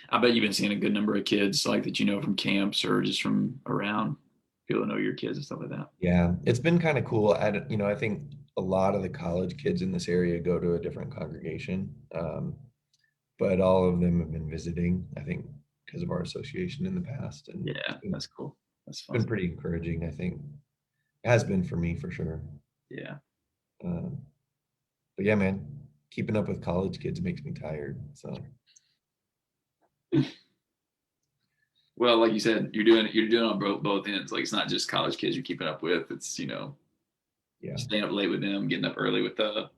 I bet you've been seeing a good number of kids like that, from camps or just from around, people that know your kids and stuff like that. Yeah, it's been kind of cool. I think a lot of the college kids in this area go to a different congregation, but all of them have been visiting, I think, because of our association in the past, and Yeah, that's cool. That's been fun. pretty encouraging, I think. It has been for me for sure. Yeah. Um, but yeah, man, keeping up with college kids makes me tired. So Well, like you said, you're doing on both ends. Like it's not just college kids you're keeping up with. It's yeah, staying up late with them, getting up early with the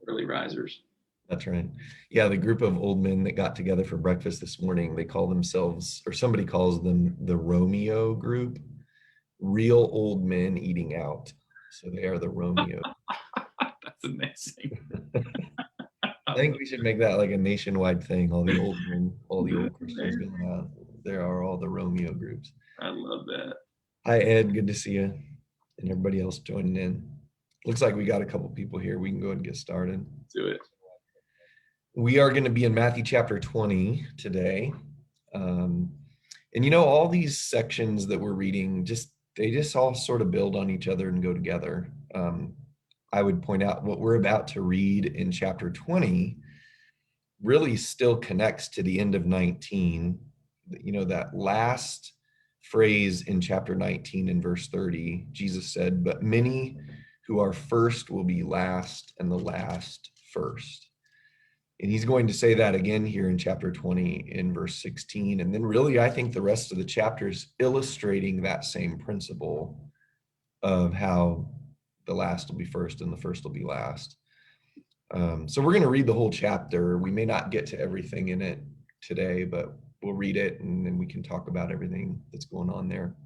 early risers. that's right. Yeah, the group of old men that got together for breakfast this morning, they call themselves, or somebody calls them the Romeo group, real old men eating out. So they are the Romeo. That's amazing. I think we should make that like a nationwide thing. All the old men, all the old That's Christians amazing. going out. There are all the Romeo groups. I love that. Hi, Ed. Good to see you. And everybody else joining in. Looks like we got a couple people here. We can go ahead and get started. Do it. We are going to be in Matthew chapter 20 today. Um, and all these sections that we're reading, they just all sort of build on each other and go together. I would point out what we're about to read in chapter 20 really still connects to the end of 19. That last phrase in chapter 19 in verse 30, Jesus said, "But many who are first will be last, and the last first." And he's going to say that again here in chapter 20 in verse 16. And then really, I think the rest of the chapter is illustrating that same principle of how the last will be first and the first will be last. So we're going to read the whole chapter. We may not get to everything in it today, but we'll read it and then we can talk about everything that's going on there.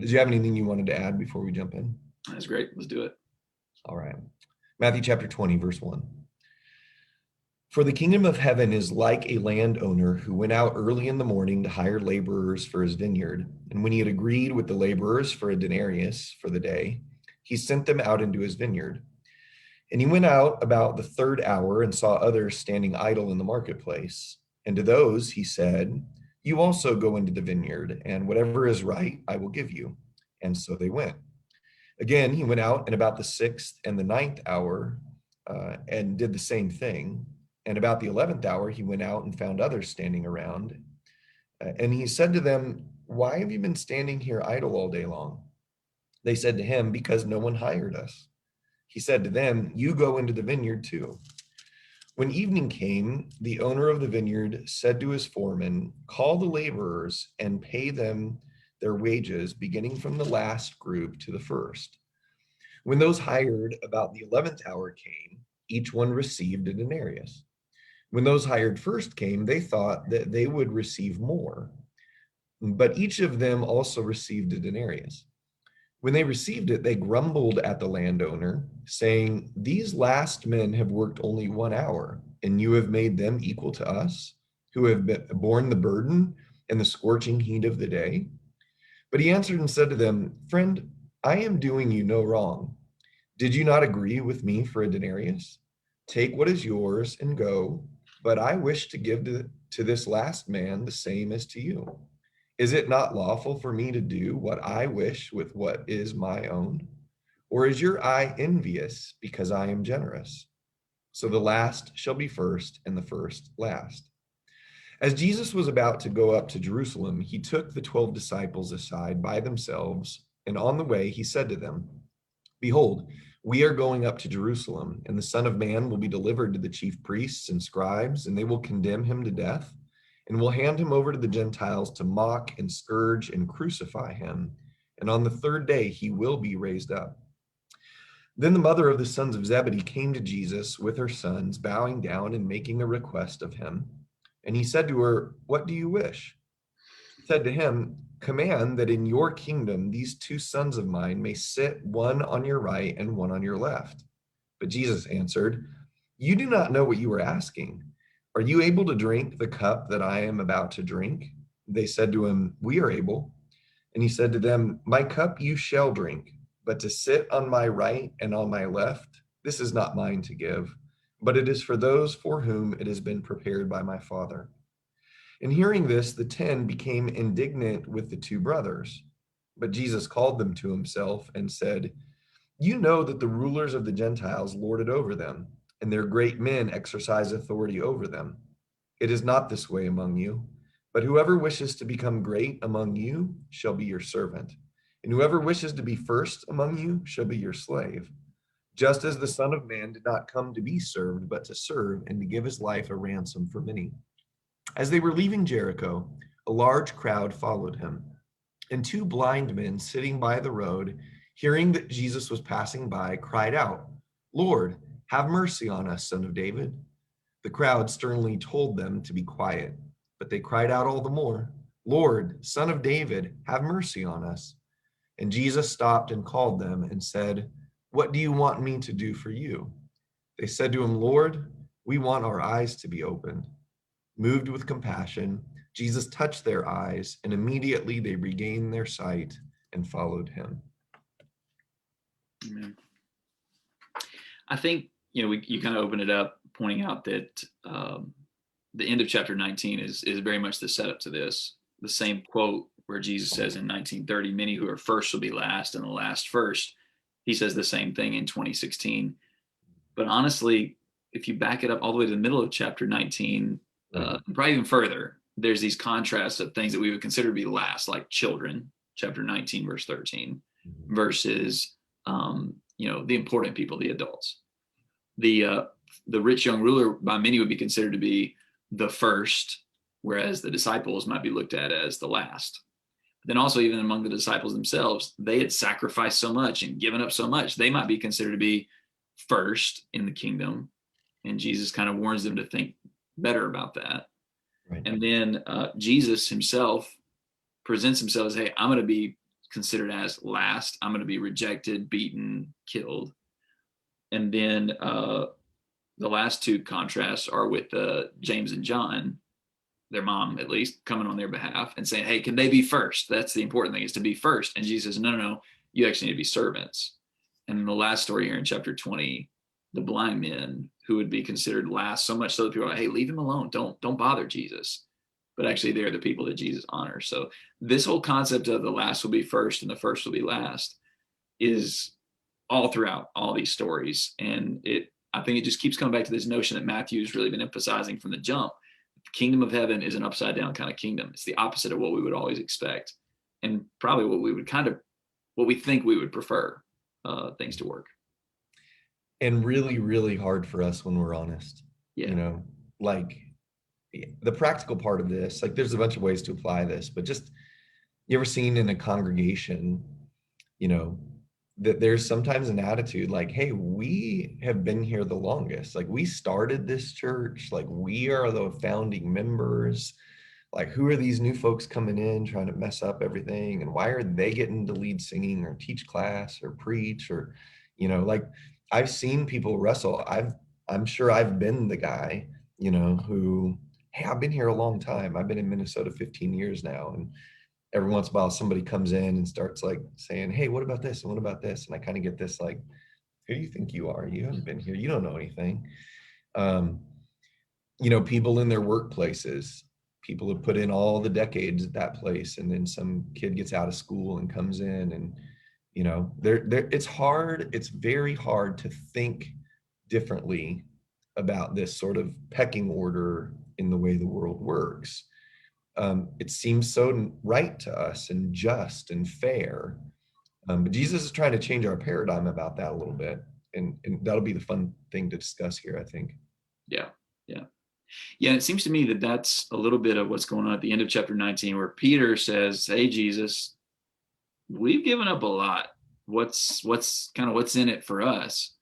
Did you have anything you wanted to add before we jump in? That's great. Let's do it. All right. Matthew chapter 20, verse 1. For the kingdom of heaven is like a landowner who went out early in the morning to hire laborers for his vineyard. And when he had agreed with the laborers for a denarius for the day, he sent them out into his vineyard. And he went out about the third hour and saw others standing idle in the marketplace. And to those he said, "You also go into the vineyard, and whatever is right I will give you." And so they went. Again, he went out in about the sixth and the ninth hour and did the same thing. And about the 11th hour, he went out and found others standing around. And he said to them, "Why have you been standing here idle all day long?" They said to him, "Because no one hired us." He said to them, "You go into the vineyard too." When evening came, the owner of the vineyard said to his foreman, "Call the laborers and pay them their wages, beginning from the last group to the first." When those hired about the 11th hour came, each one received a denarius. When those hired first came, they thought that they would receive more, but each of them also received a denarius. When they received it, they grumbled at the landowner, saying, "These last men have worked only 1 hour, and you have made them equal to us, who have borne the burden and the scorching heat of the day." But he answered and said to them, "Friend, I am doing you no wrong. Did you not agree with me for a denarius? Take what is yours and go, but I wish to give to this last man the same as to you. Is it not lawful for me to do what I wish with what is my own? Or is your eye envious because I am generous?" So the last shall be first, and the first last. As Jesus was about to go up to Jerusalem, he took the 12 disciples aside by themselves, and on the way he said to them, "Behold, we are going up to Jerusalem, and the Son of Man will be delivered to the chief priests and scribes, and they will condemn him to death, and will hand him over to the Gentiles to mock and scourge and crucify him. And on the third day he will be raised up." Then the mother of the sons of Zebedee came to Jesus with her sons, bowing down and making a request of him. And he said to her, "What do you wish?" She said to him, "Command that in your kingdom these two sons of mine may sit, one on your right and one on your left." But Jesus answered, "You do not know what you are asking. Are you able to drink the cup that I am about to drink?" They said to him, "We are able." And he said to them, "My cup you shall drink, but to sit on my right and on my left, this is not mine to give, but it is for those for whom it has been prepared by my Father. And hearing this, the 10 became indignant with the two brothers. But Jesus called them to himself and said, you know that the rulers of the Gentiles lord it over them, and their great men exercise authority over them. It is not this way among you, but whoever wishes to become great among you shall be your servant, and whoever wishes to be first among you shall be your slave. Just as the Son of Man did not come to be served, but to serve and to give his life a ransom for many. As they were leaving Jericho, a large crowd followed him, and two blind men sitting by the road, hearing that Jesus was passing by, cried out, Lord, have mercy on us, Son of David. The crowd sternly told them to be quiet, but they cried out all the more, Lord, Son of David, have mercy on us. And Jesus stopped and called them and said, what do you want me to do for you? They said to him, Lord, we want our eyes to be opened. Moved with compassion, Jesus touched their eyes, and immediately they regained their sight and followed him. Amen. I think, you kind of open it up pointing out that the end of chapter 19 is very much the setup to this. The same quote where Jesus says in 19:30, many who are first will be last and the last first. He says the same thing in 20:16. But honestly, if you back it up all the way to the middle of chapter 19, probably even further, there's these contrasts of things that we would consider to be last, like children, chapter 19, verse 13, versus the important people, the adults. The rich young ruler by many would be considered to be the first, whereas the disciples might be looked at as the last. But then also, even among the disciples themselves, they had sacrificed so much and given up so much, they might be considered to be first in the kingdom. And Jesus kind of warns them to think better about that. Right. And then Jesus himself presents himself as, hey, I'm going to be considered as last. I'm going to be rejected, beaten, killed. And then the last two contrasts are with James and John, their mom at least, coming on their behalf and saying, hey, can they be first? That's the important thing, is to be first. And Jesus says, no, you actually need to be servants. And in the last story here in chapter 20, the blind men who would be considered last, so much so that people are like, hey, leave him alone. Don't bother Jesus. But actually they're the people that Jesus honors. So this whole concept of the last will be first and the first will be last is all throughout all these stories. And I think it just keeps coming back to this notion that Matthew's really been emphasizing from the jump. The kingdom of heaven is an upside down kind of kingdom. It's the opposite of what we would always expect, and probably what we think we would prefer things to work. And really, really hard for us when we're honest. Yeah. Like the practical part of this, like there's a bunch of ways to apply this, but just, you ever seen in a congregation, that there's sometimes an attitude like, hey, we have been here the longest. Like we started this church, like we are the founding members. Like who are these new folks coming in trying to mess up everything? And why are they getting to lead singing or teach class or preach? Or, like I've seen people wrestle. I'm sure I've been the guy, who, hey, I've been here a long time. I've been in Minnesota 15 years now. And every once in a while somebody comes in and starts like saying, hey, what about this? And what about this? And I kind of get this, like, who do you think you are? You haven't been here. You don't know anything. People in their workplaces, people have put in all the decades at that place. And then some kid gets out of school and comes in and, it's hard. It's very hard to think differently about this sort of pecking order in the way the world works. It seems so right to us and just and fair. But Jesus is trying to change our paradigm about that a little bit. And that'll be the fun thing to discuss here, I think. Yeah. And it seems to me that that's a little bit of what's going on at the end of chapter 19, where Peter says, hey, Jesus, we've given up a lot. What's in it for us?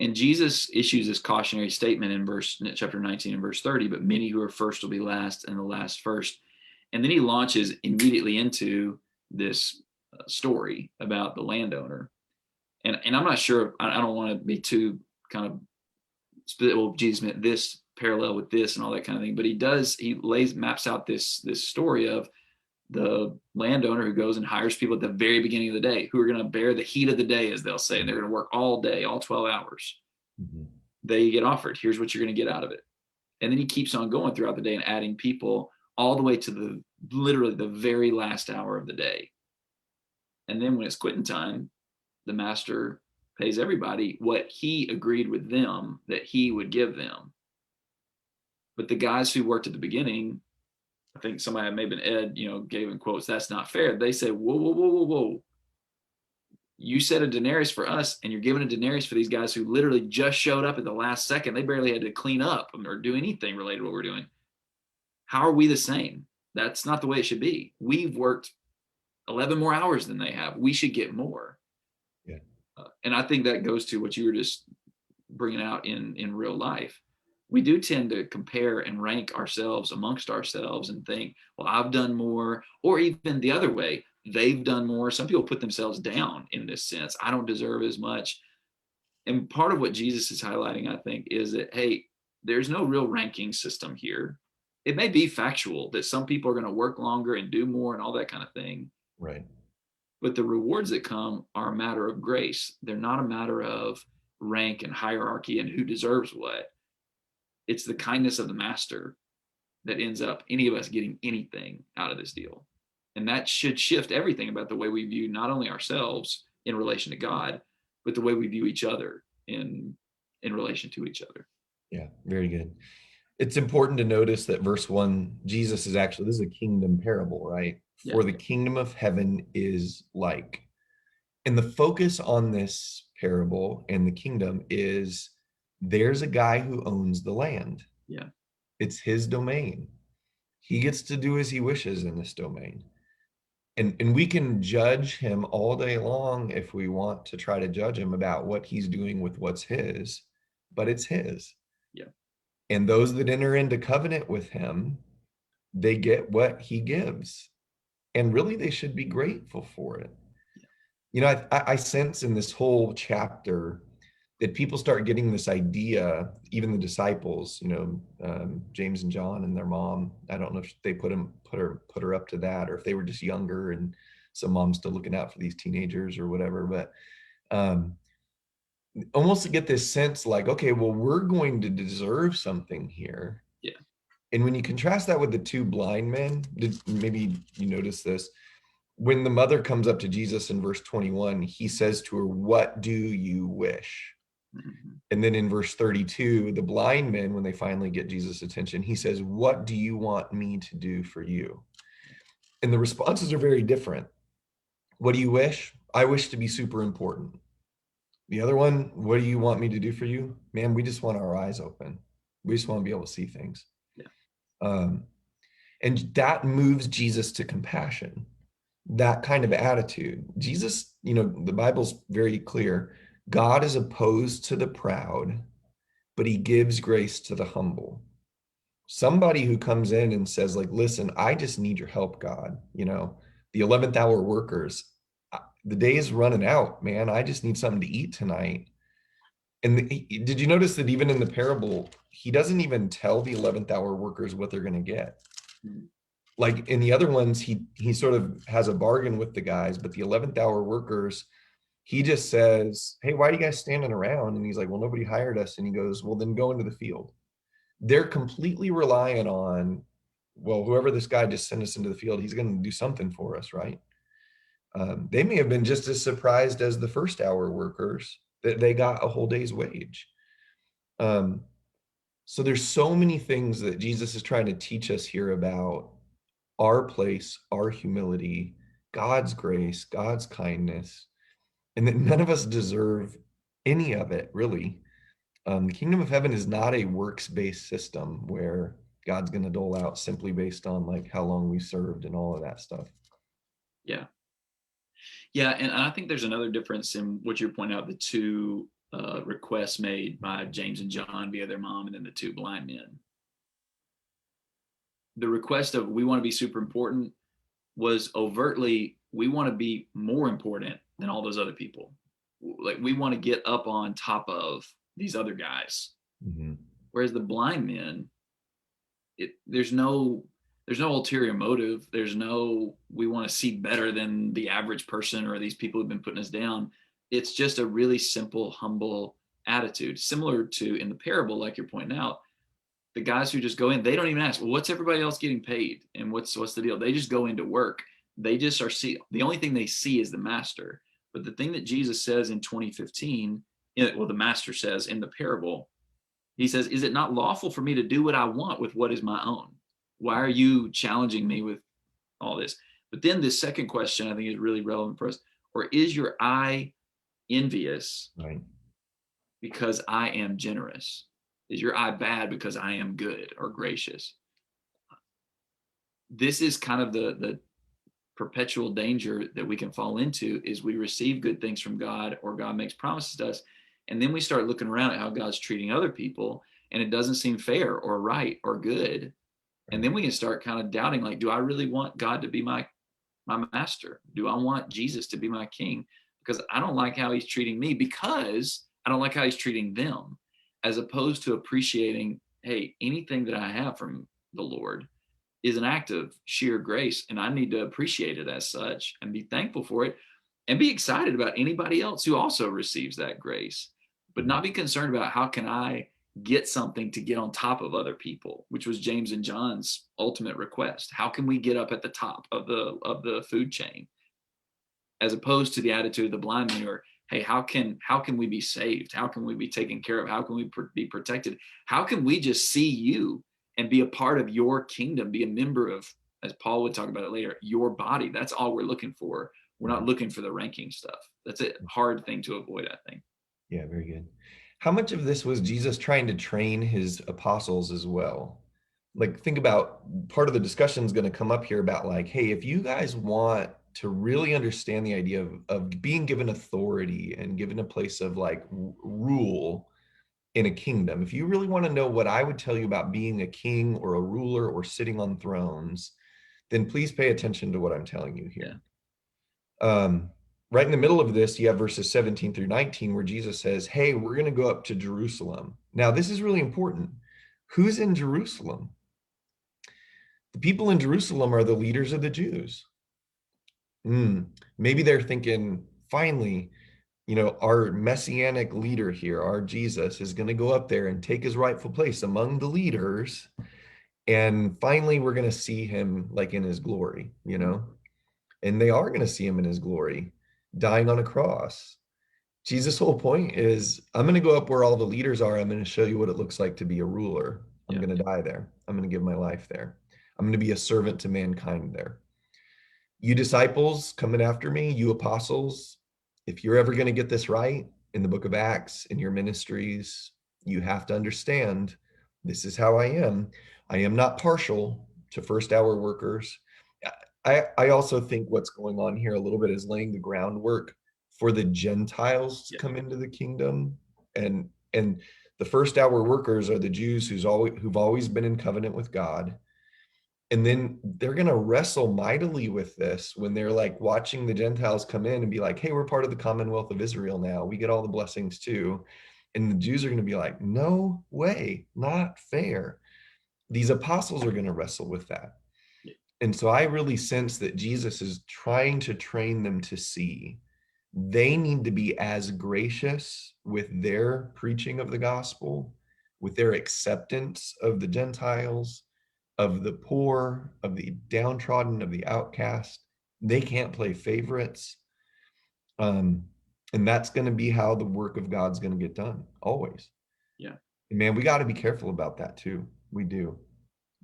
And Jesus issues this cautionary statement in chapter 19 and verse 30, but many who are first will be last and the last first. And then he launches immediately into this story about the landowner. And I'm not sure, I don't want to be too kind of, well, Jesus meant this parallel with this and all that kind of thing, but he maps out this story of the landowner who goes and hires people at the very beginning of the day who are going to bear the heat of the day, as they'll say, and they're going to work all day, all 12 hours. Mm-hmm. they get offered, here's what you're going to get out of it. And then he keeps on going throughout the day and adding people all the way to the literally the very last hour of the day. And then when it's quitting time, the master pays everybody what he agreed with them that he would give them. But the guys who worked at the beginning, I think somebody, maybe Ed, gave in quotes, that's not fair. They say, whoa, whoa, whoa, whoa, whoa. You said a denarius for us, and you're giving a denarius for these guys who literally just showed up at the last second. They barely had to clean up or do anything related to what we're doing. How are we the same? That's not the way it should be. We've worked 11 more hours than they have. We should get more. Yeah. And I think that goes to what you were just bringing out in real life. We do tend to compare and rank ourselves amongst ourselves and think, well, I've done more, or even the other way, they've done more. Some people put themselves down in this sense. I don't deserve as much. And part of what Jesus is highlighting, I think, is that, hey, there's no real ranking system here. It may be factual that some people are going to work longer and do more and all that kind of thing. Right. But the rewards that come are a matter of grace. They're not a matter of rank and hierarchy and who deserves what. It's the kindness of the master that ends up any of us getting anything out of this deal. And that should shift everything about the way we view not only ourselves in relation to God, but the way we view each other in relation to each other. Yeah, very good. It's important to notice that verse 1, Jesus is actually, this is a kingdom parable, right? Yeah. For the kingdom of heaven is like. And the focus on this parable and the kingdom is there's a guy who owns the land. Yeah. It's his domain. He gets to do as he wishes in this domain. And we can judge him all day long if we want to try to judge him about what he's doing with what's his, but it's his. Yeah. And those that enter into covenant with him, they get what he gives. And really, they should be grateful for it. Yeah. I sense in this whole chapter that people start getting this idea, even the disciples, James and John and their mom. I don't know if they put her up to that, or if they were just younger and some mom's still looking out for these teenagers or whatever. But almost to get this sense like, okay, well, we're going to deserve something here. Yeah. And when you contrast that with the two blind men, maybe you notice this, when the mother comes up to Jesus in verse 21, he says to her, "What do you wish?" Mm-hmm. And then in verse 32, the blind men, when they finally get Jesus' attention, he says, "What do you want me to do for you?" And the responses are very different. What do you wish? I wish to be super important. The other one, what do you want me to do for you? Man, we just want our eyes open. We just want to be able to see things. Yeah. And that moves Jesus to compassion. That kind of attitude. Jesus, the Bible's very clear. God is opposed to the proud, but he gives grace to the humble. Somebody who comes in and says, like, listen, I just need your help, God. The 11th hour workers, the day is running out, man. I just need something to eat tonight. And did you notice that even in the parable, he doesn't even tell the 11th hour workers what they're going to get? Mm-hmm. Like in the other ones, he sort of has a bargain with the guys, but the 11th hour workers, he just says, "Hey, why are you guys standing around?" And he's like, "Well, nobody hired us." And he goes, "Well, then go into the field." They're completely reliant on, well, whoever this guy just sent us into the field, he's going to do something for us, right? They may have been just as surprised as the first hour workers that they got a whole day's wage. So there's so many things that Jesus is trying to teach us here about our place, our humility, God's grace, God's kindness, and that none of us deserve any of it, really. The kingdom of heaven is not a works-based system where God's going to dole out simply based on like how long we served and all of that stuff. Yeah. Yeah, and I think there's another difference in what you're pointing out, the two requests made by James and John via their mom, and then the two blind men. The request of we want to be super important was overtly, we want to be more important than all those other people. Like we want to get up on top of these other guys. Mm-hmm. Whereas the blind men, there's no ulterior motive. There's no, we want to see better than the average person or these people who've been putting us down. It's just a really simple, humble attitude, similar to in the parable, like you're pointing out, the guys who just go in, they don't even ask, well, what's everybody else getting paid? And what's the deal? They just go into work. They just are the only thing they see is the master. But the thing that Jesus says in 2015, the master says in the parable, he says, is it not lawful for me to do what I want with what is my own? Why are you challenging me with all this? But then this second question I think is really relevant for us. Or is your eye envious Right. because I am generous? Is your eye bad because I am good or gracious? This is kind of the perpetual danger that we can fall into, is we receive good things from God, or God makes promises to us, and then we start looking around at how God's treating other people, and it doesn't seem fair or right or good. And then we can start kind of doubting, like, do I really want God to be my master? Do I want Jesus to be my king? Because I don't like how he's treating me, because I don't like how he's treating them, as opposed to appreciating, hey, anything that I have from the Lord is an act of sheer grace, and I need to appreciate it as such and be thankful for it, and be excited about anybody else who also receives that grace, but not be concerned about how can I get something to get on top of other people, which was James and John's ultimate request. How can we get up at the top of the food chain, as opposed to the attitude of the blind man, or hey, how can we be saved? How can we be taken care of? How can we be protected? How can we just see you and be a part of your kingdom, be a member of, as Paul would talk about it later, your body? That's all we're looking for. We're not looking for the ranking stuff. That's a hard thing to avoid, I think. Yeah, very good. How much of this was Jesus trying to train his apostles as well? Like, think about, part of the discussion is going to come up here about, like, hey, if you guys want to really understand the idea of being given authority and given a place of like rule in a kingdom, if you really want to know what I would tell you about being a king or a ruler or sitting on thrones, then please pay attention to what I'm telling you here. Right in the middle of this, you have verses 17 through 19, where Jesus says, hey, we're going to go up to Jerusalem. Now, this is really important. Who's in Jerusalem? The people in Jerusalem are the leaders of the Jews. Maybe they're thinking, finally, our messianic leader here, our Jesus, is going to go up there and take his rightful place among the leaders. And finally, we're going to see him like in his glory, and they are going to see him in his glory, dying on a cross. Jesus' whole point is, I'm going to go up where all the leaders are. I'm going to show you what it looks like to be a ruler. I'm going to die there. I'm going to give my life there. I'm going to be a servant to mankind there. You disciples coming after me, you apostles, if you're ever going to get this right in the book of Acts, in your ministries, you have to understand, this is how I am. I am not partial to first hour workers. I also think what's going on here a little bit is laying the groundwork for the Gentiles to come into the kingdom. And the first hour workers are the Jews who've always been in covenant with God. And then they're going to wrestle mightily with this when they're like watching the Gentiles come in and be like, hey, we're part of the Commonwealth of Israel now. We get all the blessings too. And the Jews are going to be like, no way, not fair. These apostles are going to wrestle with that. And so I really sense that Jesus is trying to train them to see they need to be as gracious with their preaching of the gospel, with their acceptance of the Gentiles, of the poor, of the downtrodden, of the outcast. They can't play favorites. And that's going to be how the work of God's going to get done, always. Yeah. And man, we got to be careful about that too. We do.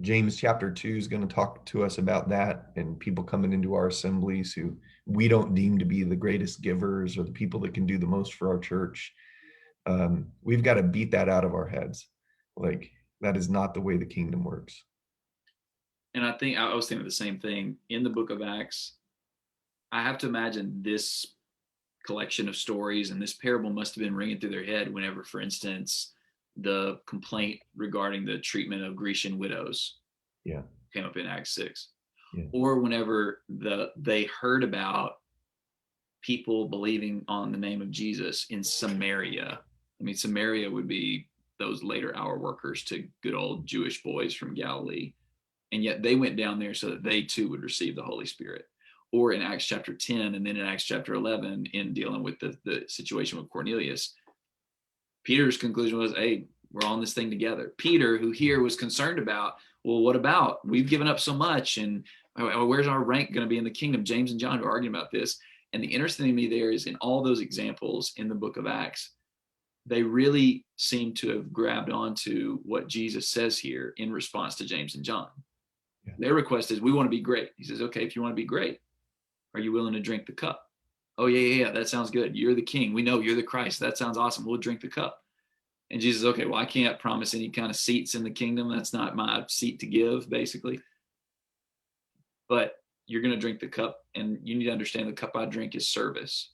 James chapter 2 is going to talk to us about that, and people coming into our assemblies who we don't deem to be the greatest givers or the people that can do the most for our church. We've got to beat that out of our heads. Like, that is not the way the kingdom works. And I think I was thinking the same thing in the book of Acts. I have to imagine this collection of stories and this parable must have been ringing through their head whenever, for instance, the complaint regarding the treatment of Grecian widows came up in Acts 6. Or whenever they heard about people believing on the name of Jesus in Samaria. I mean, Samaria would be those later hour workers to good old Jewish boys from Galilee. And yet they went down there so that they too would receive the Holy Spirit. Or in Acts chapter 10, and then in Acts chapter 11, in dealing with the situation with Cornelius, Peter's conclusion was, hey, we're on this thing together. Peter, who here was concerned about, well, what about, we've given up so much, and where's our rank going to be in the kingdom? James and John are arguing about this. And the interesting thing to me there is, in all those examples in the book of Acts, they really seem to have grabbed onto what Jesus says here in response to James and John. Yeah. Their request is, we want to be great. He says, okay, if you want to be great, are you willing to drink the cup? Oh, yeah, that sounds good. You're the king. We know you're the Christ. That sounds awesome. We'll drink the cup. And Jesus, okay, well, I can't promise any kind of seats in the kingdom. That's not my seat to give, basically. But you're going to drink the cup, and you need to understand the cup I drink is service.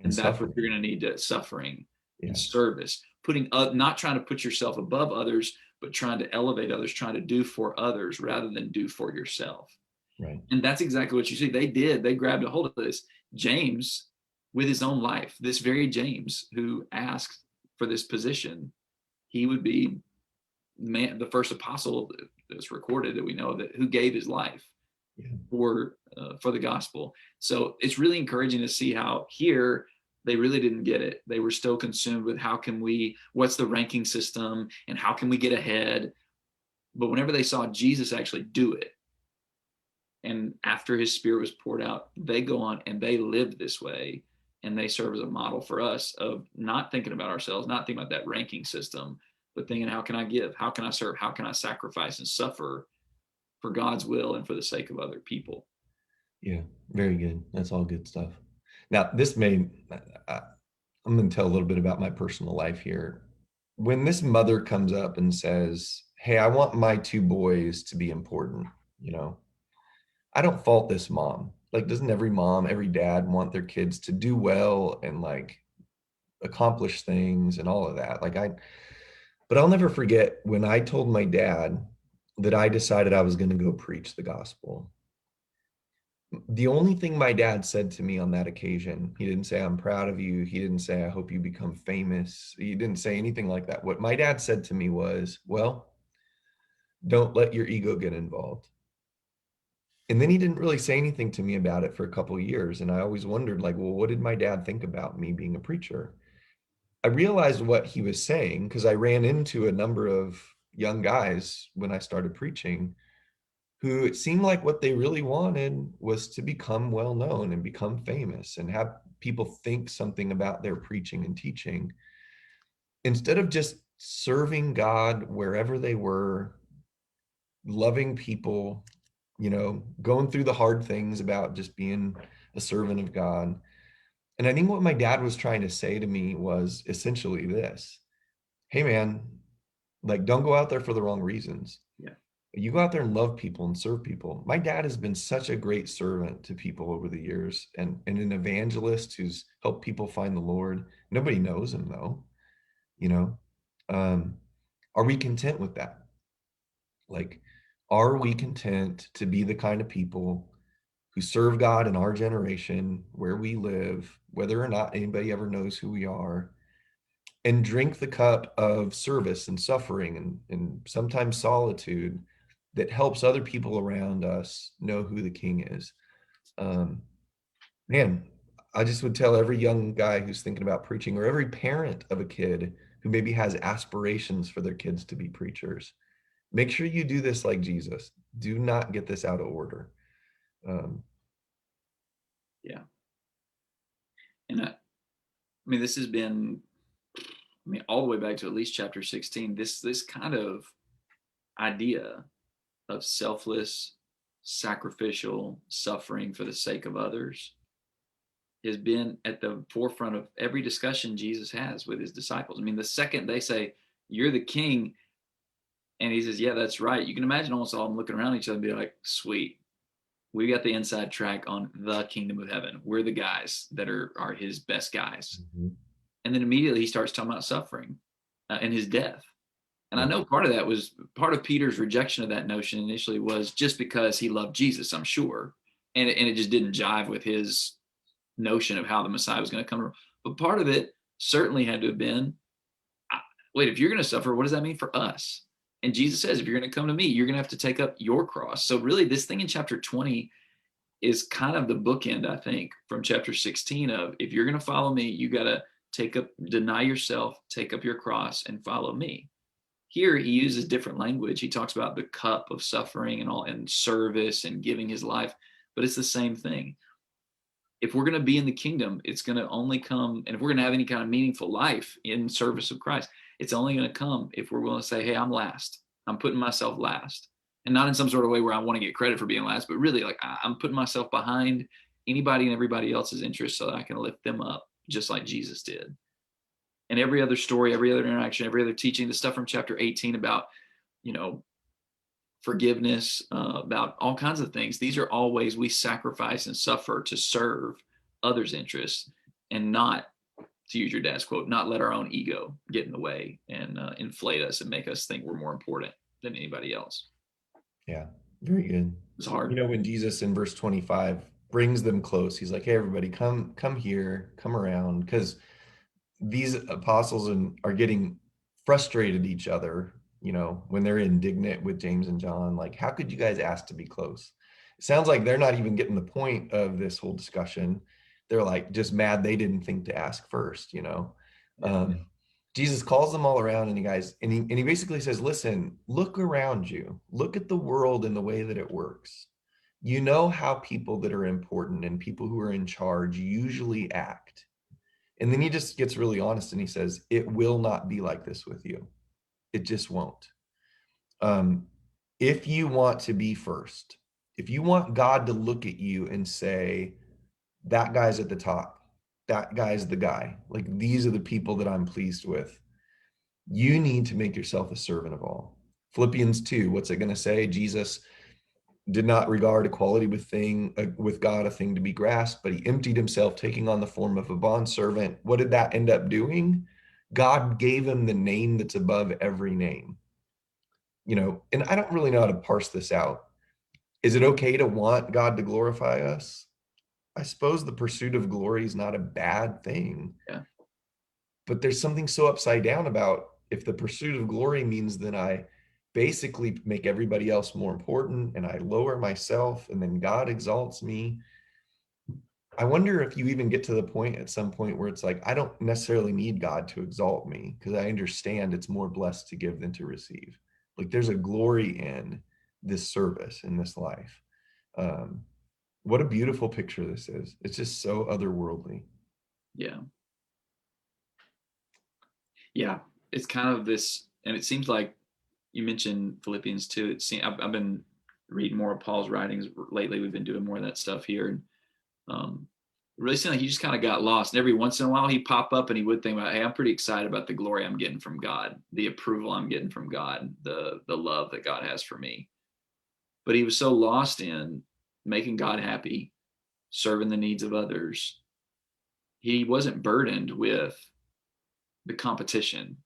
And that's what you're going to need, to suffering and service. Putting up, not trying to put yourself above others, but trying to elevate others, trying to do for others rather than do for yourself. Right. And that's exactly what you see. They did. They grabbed a hold of this. James, with his own life, this very James who asked for this position, he would be the first apostle that's recorded that we know that, who gave his life for the gospel. So it's really encouraging to see how here they really didn't get it. They were still consumed with what's the ranking system and how can we get ahead. But whenever they saw Jesus actually do it, and after his spirit was poured out, they go on and they live this way, and they serve as a model for us of not thinking about ourselves, not thinking about that ranking system, but thinking, how can I give? How can I serve? How can I sacrifice and suffer for God's will and for the sake of other people? Yeah, very good. That's all good stuff. Now, I'm going to tell a little bit about my personal life here. When this mother comes up and says, hey, I want my two boys to be important, I don't fault this mom. Like, doesn't every mom, every dad want their kids to do well and like accomplish things and all of that? But I'll never forget when I told my dad that I decided I was going to go preach the gospel. The only thing my dad said to me on that occasion, he didn't say, I'm proud of you. He didn't say, I hope you become famous. He didn't say anything like that. What my dad said to me was, well, don't let your ego get involved. And then he didn't really say anything to me about it for a couple of years. And I always wondered, like, well, what did my dad think about me being a preacher? I realized what he was saying because I ran into a number of young guys when I started preaching who it seemed like what they really wanted was to become well known and become famous and have people think something about their preaching and teaching, instead of just serving God wherever they were, loving people, going through the hard things about just being a servant of God. And I think what my dad was trying to say to me was essentially this: hey man, like, don't go out there for the wrong reasons. Yeah. You go out there and love people and serve people. My dad has been such a great servant to people over the years, and an evangelist who's helped people find the Lord. Nobody knows him though. Are we content with that? Like, are we content to be the kind of people who serve God in our generation, where we live, whether or not anybody ever knows who we are, and drink the cup of service and suffering and sometimes solitude that helps other people around us know who the King is? Man, I just would tell every young guy who's thinking about preaching, or every parent of a kid who maybe has aspirations for their kids to be preachers, make sure you do this like Jesus. Do not get this out of order. Yeah. And I mean, this has been, all the way back to at least chapter 16, this kind of idea of selfless, sacrificial suffering for the sake of others has been at the forefront of every discussion Jesus has with his disciples. I mean, the second they say, you're the king, and he says, yeah, that's right, you can imagine almost all of them looking around each other and be like, sweet, we got the inside track on the kingdom of heaven. We're the guys that are his best guys. Mm-hmm. And then immediately he starts talking about suffering and his death. And I know part of Peter's rejection of that notion initially was just because he loved Jesus, I'm sure. And it just didn't jive with his notion of how the Messiah was going to come. But part of it certainly had to have been, wait, if you're going to suffer, what does that mean for us? And Jesus says, if you're going to come to me, you're going to have to take up your cross. So really, this thing in chapter 20 is kind of the bookend, I think, from chapter 16 of, if you're going to follow me, you got to deny yourself, take up your cross and follow me. Here he uses different language. He talks about the cup of suffering and all, and service and giving his life, but it's the same thing. If we're going to be in the kingdom, it's going to only come, and if we're going to have any kind of meaningful life in service of Christ, it's only going to come if we're willing to say, hey, I'm last. I'm putting myself last. And not in some sort of way where I want to get credit for being last, but really like I'm putting myself behind anybody and everybody else's interests so that I can lift them up just like Jesus did. And every other story, every other interaction, every other teaching, the stuff from chapter 18 about, forgiveness, about all kinds of things. These are all ways we sacrifice and suffer to serve others' interests and not, to use your dad's quote, not let our own ego get in the way and inflate us and make us think we're more important than anybody else. Yeah, very good. It's hard. When Jesus in verse 25 brings them close, he's like, hey, everybody, come here, come around, because these apostles are getting frustrated at each other, when they're indignant with James and John, like, how could you guys ask to be close? It sounds like they're not even getting the point of this whole discussion. They're like just mad they didn't think to ask first, Jesus calls them all around and he basically says, listen, look around you, look at the world and the way that it works. You know how people that are important and people who are in charge usually act. And then he just gets really honest and he says, it will not be like this with you. It just won't. If you want to be first, if you want God to look at you and say, that guy's at the top, that guy's the guy, like these are the people that I'm pleased with, you need to make yourself a servant of all. Philippians 2, what's it going to say? Jesus did not regard equality with God a thing to be grasped, but he emptied himself, taking on the form of a bondservant. What did that end up doing? God gave him the name that's above every name. And I don't really know how to parse this out. Is it okay to want God to glorify us? I suppose the pursuit of glory is not a bad thing. Yeah. But there's something so upside down about if the pursuit of glory means that I basically make everybody else more important and I lower myself and then God exalts me. I wonder if you even get to the point at some point where it's like, I don't necessarily need God to exalt me because I understand it's more blessed to give than to receive. Like there's a glory in this service, in this life. What a beautiful picture this is. It's just so otherworldly. Yeah. Yeah. It's kind of this, and it seems like you mentioned Philippians 2. I've been reading more of Paul's writings lately. We've been doing more of that stuff here. And it really seemed like he just kind of got lost. And every once in a while he'd pop up and he would think about, hey, I'm pretty excited about the glory I'm getting from God, the approval I'm getting from God, the love that God has for me. But he was so lost in making God happy, serving the needs of others. He wasn't burdened with the competition.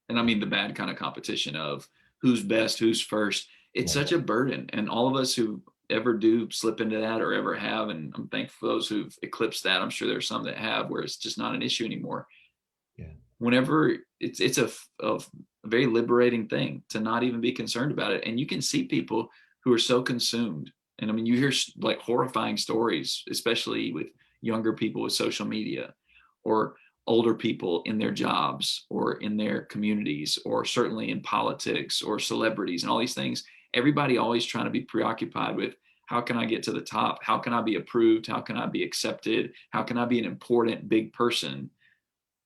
And I mean the bad kind of competition of who's best, who's first. It's such a burden. And all of us who ever do slip into that or ever have, and I'm thankful for those who've eclipsed that. I'm sure there's some that have where it's just not an issue anymore. Yeah. Whenever it's a very liberating thing to not even be concerned about it. And you can see people who are so consumed. And I mean, you hear like horrifying stories, especially with younger people with social media or older people in their jobs or in their communities, or certainly in politics or celebrities and all these things. Everybody always trying to be preoccupied with how can I get to the top? How can I be approved? How can I be accepted? How can I be an important big person?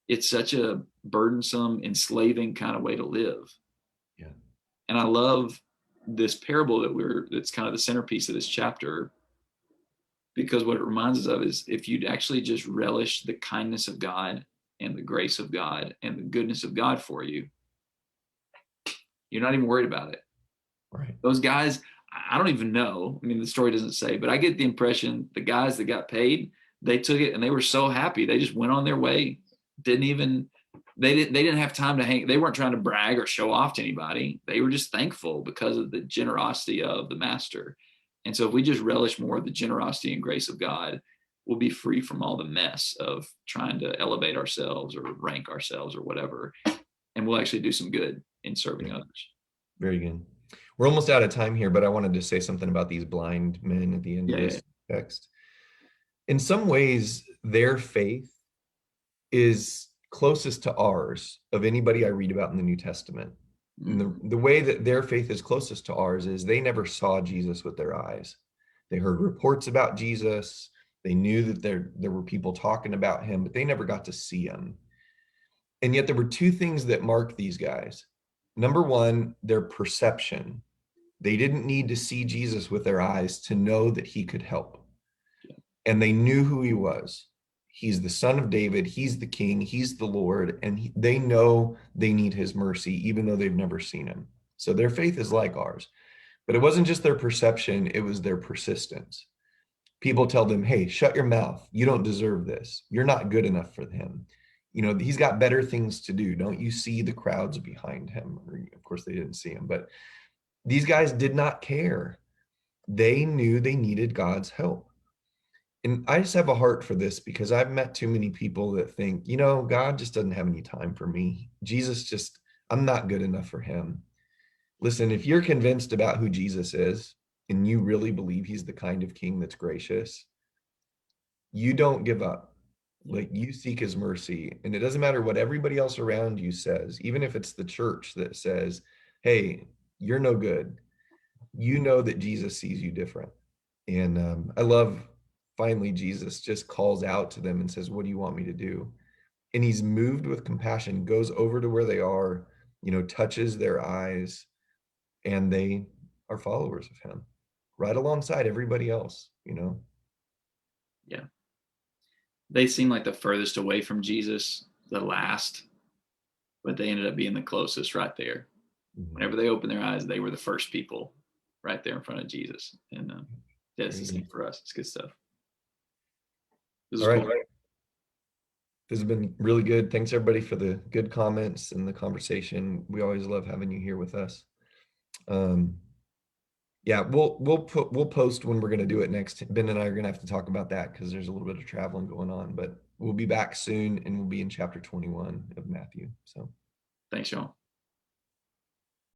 It's such a burdensome, enslaving kind of way to live. Yeah. And I love this parable that's kind of the centerpiece of this chapter, because what it reminds us of is if you'd actually just relish the kindness of God and the grace of God and the goodness of God for you, you're not even worried about it. Right. Those guys, I don't even know. I mean, the story doesn't say, but I get the impression the guys that got paid, they took it and they were so happy. They just went on their way. They didn't have time to hang. They weren't trying to brag or show off to anybody. They were just thankful because of the generosity of the master. And so if we just relish more of the generosity and grace of God, we'll be free from all the mess of trying to elevate ourselves or rank ourselves or whatever. And we'll actually do some good in serving others. Very good. We're almost out of time here, but I wanted to say something about these blind men at the end of this text. In some ways, their faith is closest to ours of anybody I read about in the New Testament. And Mhm. the way that their faith is closest to ours is they never saw Jesus with their eyes. They heard reports about Jesus. They knew that there were people talking about him, but they never got to see him. And yet there were two things that marked these guys. Number one, their perception. They didn't need to see Jesus with their eyes to know that he could help. And they knew who he was. He's the son of David. He's the king. He's the Lord. And they know they need his mercy, even though they've never seen him. So their faith is like ours. But it wasn't just their perception, it was their persistence. People tell them, hey, shut your mouth. You don't deserve this. You're not good enough for him. He's got better things to do. Don't you see the crowds behind him? Of course, they didn't see him, but these guys did not care. They knew they needed God's help. And I just have a heart for this because I've met too many people that think, God just doesn't have any time for me. I'm not good enough for him. Listen, if you're convinced about who Jesus is and you really believe he's the kind of king that's gracious, you don't give up. Like, you seek his mercy. And it doesn't matter what everybody else around you says, even if it's the church that says, hey, you're no good. You know that Jesus sees you different. And I love, finally, Jesus just calls out to them and says, what do you want me to do? And he's moved with compassion, goes over to where they are, touches their eyes, and they are followers of him right alongside everybody else. Yeah. They seem like the furthest away from Jesus, the last, but they ended up being the closest right there. Mhm. Whenever they opened their eyes, they were the first people right there in front of Jesus. And yeah, it's the same for us. It's good stuff. This All is right. cool. This has been really good. Thanks everybody for the good comments and the conversation. We always love having you here with us. Yeah, we'll post when we're going to do it next. Ben and I are going to have to talk about that because there's a little bit of traveling going on, but we'll be back soon and we'll be in chapter 21 of Matthew. So Thanks, y'all.